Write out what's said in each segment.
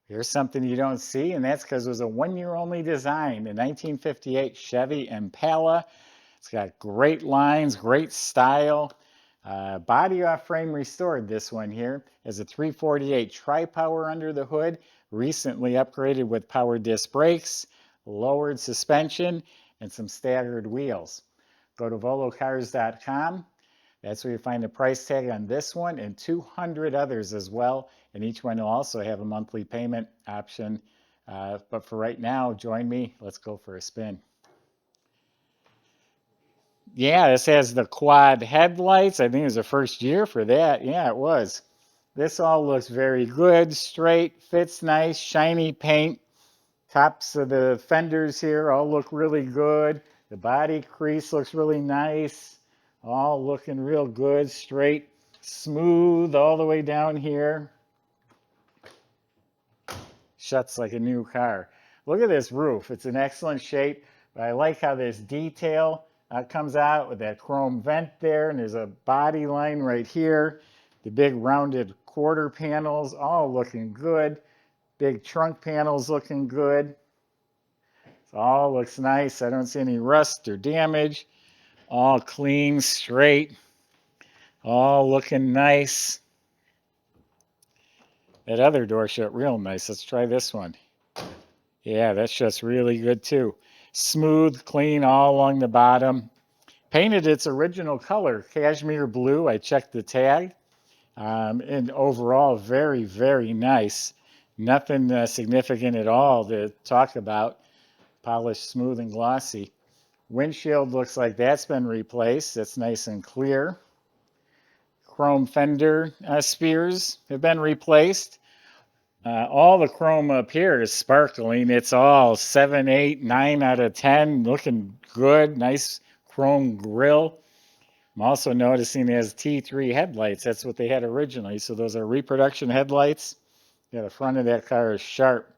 Here's something you don't see, and that's because it was a one-year-only design, the 1958 Chevy Impala. It's got great lines, great style. Body off frame restored, this one here. Has a 348 tri-power under the hood, recently upgraded with power disc brakes, lowered suspension, and some staggered wheels. Go to volocars.com. That's where you find the price tag on this one and 200 others as well. And each one will also have a monthly payment option. But for right now, join me. Let's go for a spin. Yeah, this has the quad headlights. I think it was the first year for that. Yeah, it was. This all looks very good, straight, fits nice, shiny paint. Tops of the fenders here all look really good. The body crease looks really nice. All looking real good, straight, smooth all the way down here. Shuts like a new car. Look at this roof. It's in excellent shape. But I like how this detail comes out with that chrome vent there. And there's a body line right here. The big rounded quarter panels all looking good. Big trunk panels looking good. It all looks nice. I don't see any rust or damage. All clean, straight. All looking nice. That other door shut real nice. Let's try this one. Yeah, that shuts really good too. Smooth, clean all along the bottom. Painted its original color, Cashmere Blue. I checked the tag. And overall, very, very nice. Nothing significant at all to talk about. Polished, smooth, and glossy. Windshield looks like that's been replaced. That's nice and clear. Chrome fender spears have been replaced. All the chrome up here is sparkling. It's all 7, 8, 9 out of 10. Looking good. Nice chrome grille. I'm also noticing it has T3 headlights. That's what they had originally. So those are reproduction headlights. Yeah, the front of that car is sharp.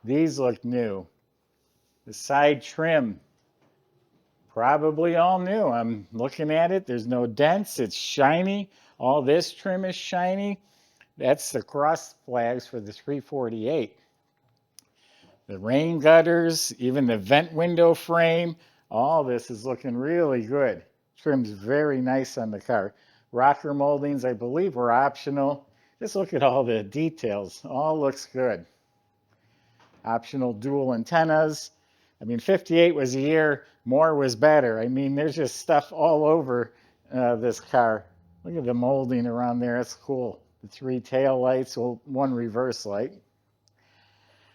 These look new. The side trim, probably all new. I'm looking at it. There's no dents. It's shiny. All this trim is shiny. That's the cross flags for the 348. The rain gutters, even the vent window frame, all this is looking really good. Trim's very nice on the car. Rocker moldings, I believe, were optional. Just look at all the details. All looks good. Optional dual antennas. I mean, 58 was a year, more was better. I mean, there's just stuff all over this car. Look at the molding around there. That's cool. The 3 tail lights, well, 1 reverse light.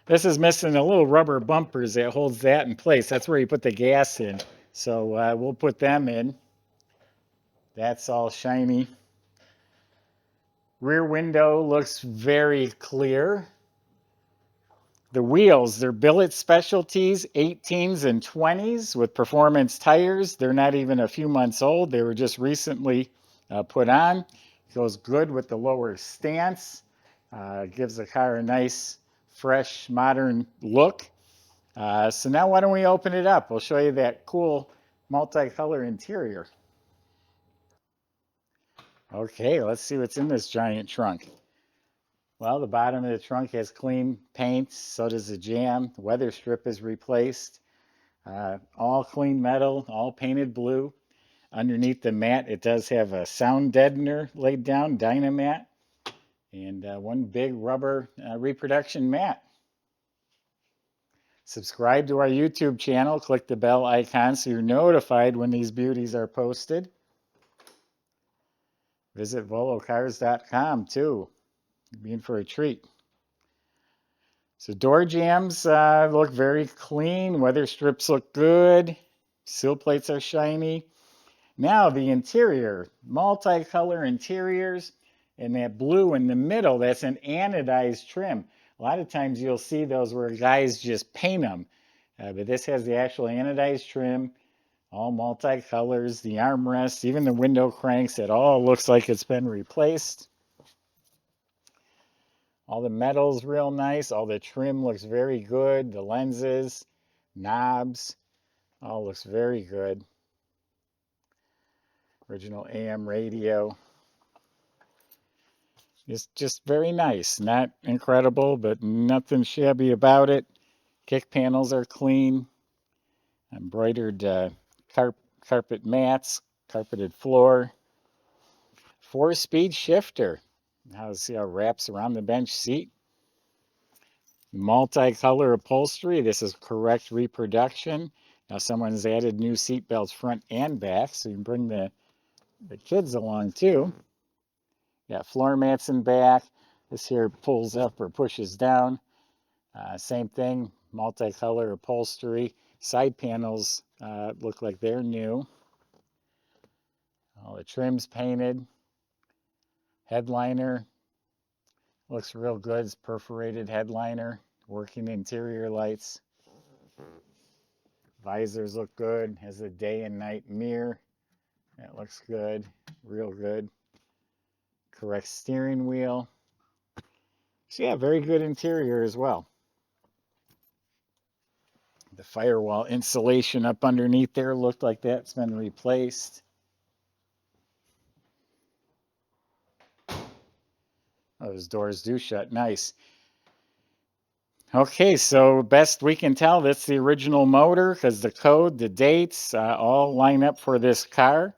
This is missing the little rubber bumpers that holds that in place. That's where you put the gas in. So we'll put them in. That's all shiny. Rear window looks very clear. The wheels, they're Billet Specialties 18s and 20s with performance tires. They're not even a few months old. They were just recently put on. Goes good with the lower stance. Gives the car a nice, fresh, modern look. So now why don't we open it up? We'll show you that cool multicolor interior. Okay, let's see what's in this giant trunk. Well, the bottom of the trunk has clean paint, so does the jamb. The weather strip is replaced. All clean metal, all painted blue. Underneath the mat, it does have a sound deadener laid down, Dynamat, and 1 big rubber reproduction mat. Subscribe to our YouTube channel. Click the bell icon so you're notified when these beauties are posted. Visit volocars.com too. You're in for a treat. So door jambs look very clean. Weather strips look good. Sill plates are shiny. Now the interior, multicolor interiors, and that blue in the middle, that's an anodized trim. A lot of times you'll see those where guys just paint them. But this has the actual anodized trim, all multicolors, the armrests, even the window cranks. It all looks like it's been replaced. All the metal's real nice. All the trim looks very good. The lenses, knobs, all looks very good. Original AM radio. It's just very nice. Not incredible, but nothing shabby about it. Kick panels are clean. Embroidered carpet mats, carpeted floor. 4-speed shifter. Now see how it wraps around the bench seat. Multicolor upholstery. This is correct reproduction. Now someone's added new seat belts front and back, so you can bring the kids along too. Got floor mats in back. This here pulls up or pushes down. Same thing, multicolor upholstery. Side panels look like they're new. All the trim's painted. Headliner looks real good. It's perforated headliner. Working interior lights. Visors look good. Has a day and night mirror. That looks good. Real good. Correct steering wheel. So yeah, very good interior as well. The firewall insulation up underneath there looked like that's been replaced. Oh, those doors do shut. Nice. Okay, so best we can tell, that's the original motor because the code, the dates, all line up for this car.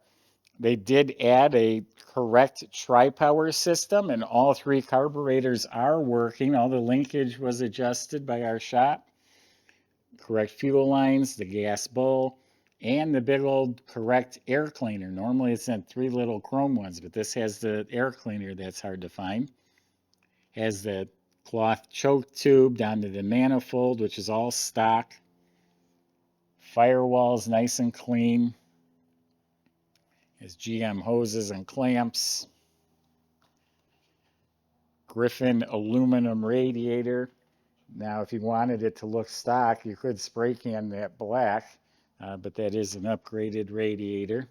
They did add a correct tri-power system, and all 3 carburetors are working. All the linkage was adjusted by our shop. Correct fuel lines, the gas bowl, and the big old correct air cleaner. Normally it's in 3 little chrome ones, but this has the air cleaner that's hard to find. Has the cloth choke tube down to the manifold, which is all stock. Firewall's nice and clean. Has GM hoses and clamps. Griffin aluminum radiator. Now, if you wanted it to look stock, you could spray can that black, but that is an upgraded radiator.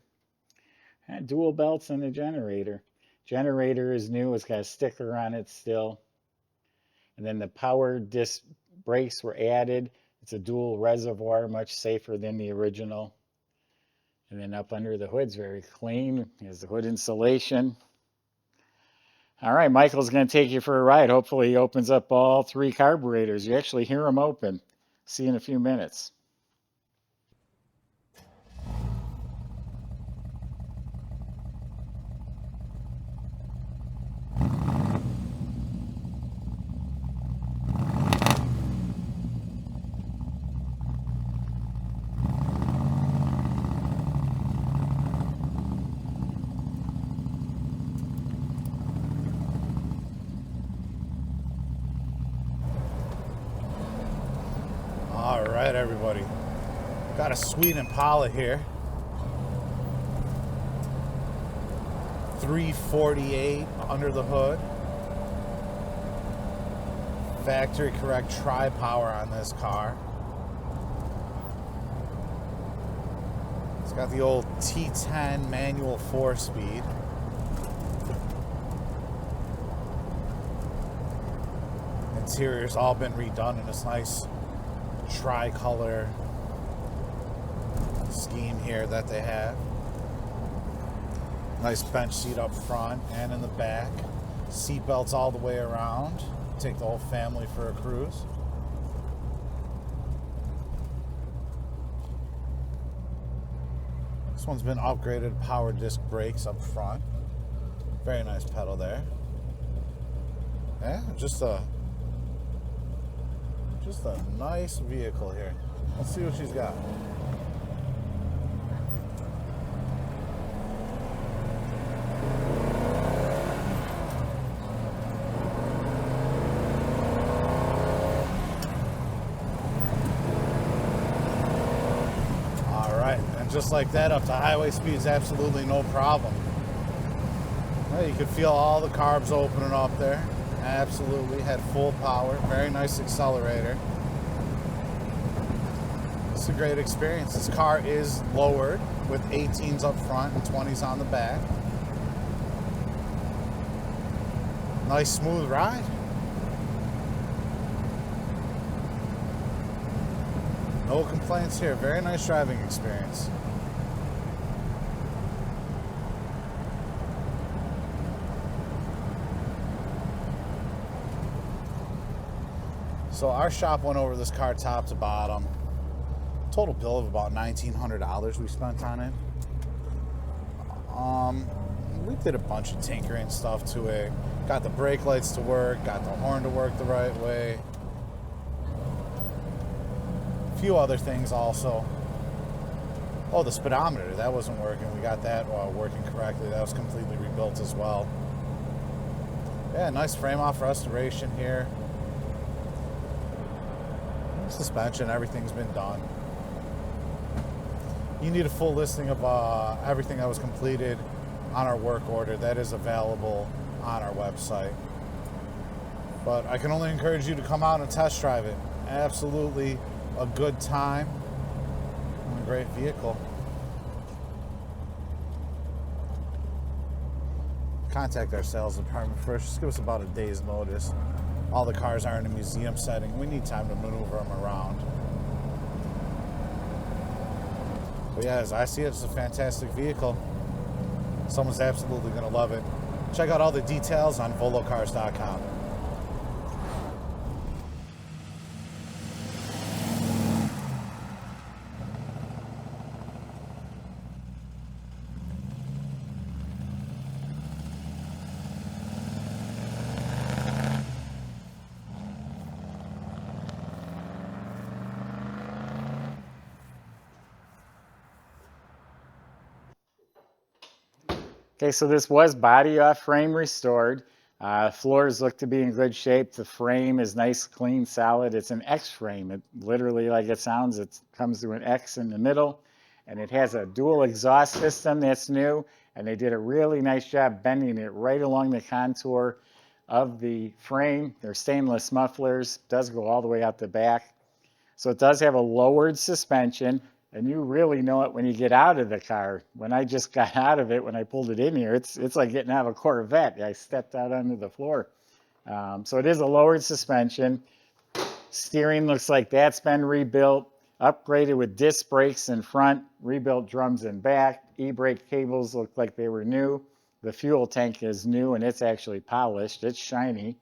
And dual belts and a generator. Generator is new. It's got a sticker on it still. And then the power disc brakes were added. It's a dual reservoir, much safer than the original. And then up under the hood's very clean. There's the hood insulation. All right, Michael's going to take you for a ride. Hopefully he opens up all 3 carburetors. You actually hear them open. See you in a few minutes. All right, everybody. Got a sweet Impala here. 348 under the hood. Factory correct tri-power on this car. It's got the old T10 manual 4-speed. Interior's all been redone in this nice tri-color scheme here that they have. Nice bench seat up front and in the back. Seat belts all the way around. Take the whole family for a cruise. This one's been upgraded, power disc brakes up front. Very nice pedal there. Yeah, just a nice vehicle here. Let's see what she's got. All right, and just like that, up to highway speeds, absolutely no problem. Well, you could feel all the carbs opening up there. Absolutely, had full power, very nice accelerator. It's a great experience. This car is lowered with 18s up front and 20s on the back. Nice smooth ride. No complaints here, very nice driving experience. So our shop went over this car top to bottom. Total bill of about $1,900 we spent on it. We did a bunch of tinkering stuff to it. Got the brake lights to work, got the horn to work the right way. A few other things also. Oh, the speedometer, that wasn't working. We got that working correctly. That was completely rebuilt as well. Yeah, nice frame off restoration here. Suspension, everything's been done. You need a full listing of everything that was completed on our work order. That is available on our website. But I can only encourage you to come out and test drive it. Absolutely a good time and a great vehicle. Contact our sales department first. Just give us about a day's notice. All the cars are in a museum setting. We need time to maneuver them around. But yeah, as I see it, it's a fantastic vehicle. Someone's absolutely going to love it. Check out all the details on volocars.com. Okay, so this was body off frame restored. Floors look to be in good shape. The frame is nice, clean, solid. It's an X frame. It literally, like it sounds, it comes to an X in the middle, and it has a dual exhaust system that's new, and they did a really nice job bending it right along the contour of the frame. They're stainless mufflers, does go all the way out the back. So it does have a lowered suspension. And you really know it when you get out of the car. When I just got out of it, when I pulled it in here, it's like getting out of a Corvette. I stepped out onto the floor. So it is a lowered suspension. Steering looks like that's been rebuilt, upgraded with disc brakes in front, rebuilt drums in back. E-brake cables look like they were new. The fuel tank is new and it's actually polished. It's shiny.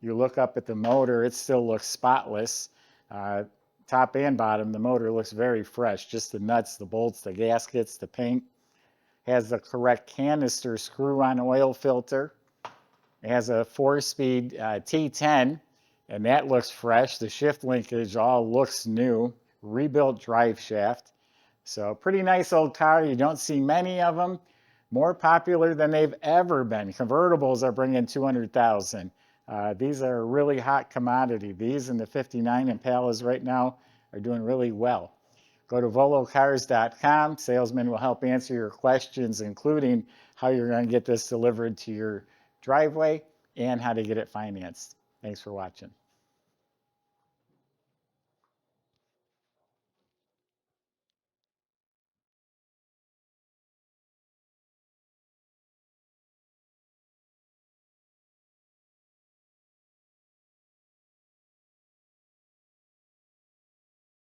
You look up at the motor, it still looks spotless. Top and bottom, the motor looks very fresh. Just the nuts, the bolts, the gaskets, the paint. Has the correct canister screw-on oil filter. It has a 4-speed T10, and that looks fresh. The shift linkage all looks new. Rebuilt drive shaft. So pretty nice old car. You don't see many of them. More popular than they've ever been. Convertibles are bringing 200,000. These are a really hot commodity. These and the 59 Impalas right now are doing really well. Go to volocars.com. Salesmen will help answer your questions, including how you're going to get this delivered to your driveway and how to get it financed. Thanks for watching.